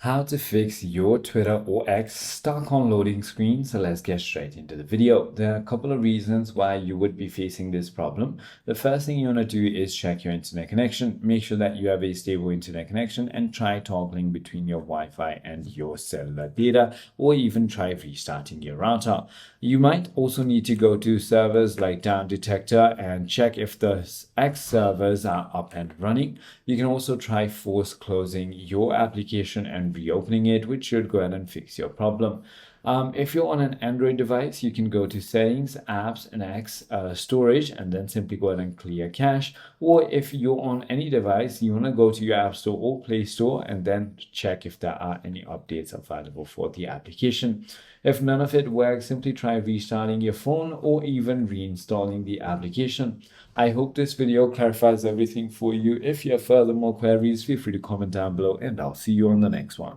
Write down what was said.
How to fix your Twitter or X stuck on loading screen. So let's get straight into the video. There are a couple of reasons why you would be facing this problem. The first thing you want to do is check your internet connection. Make sure that you have a stable internet connection and try toggling between your Wi-Fi and your cellular data, or even try restarting your router. You might also need to go to servers like Down Detector and check if the X servers are up and running. You can also try force closing your application and reopening it, which should go ahead and fix your problem. If you're on an Android device, you can go to settings, apps, and X storage, and then simply go ahead and clear cache. Or if you're on any device, you want to go to your App Store or Play Store and then check if there are any updates available for the application. If none of it works, simply try restarting your phone or even reinstalling the application. I hope this video clarifies everything for you. If you have further more queries, feel free to comment down below, and I'll see you on the next one.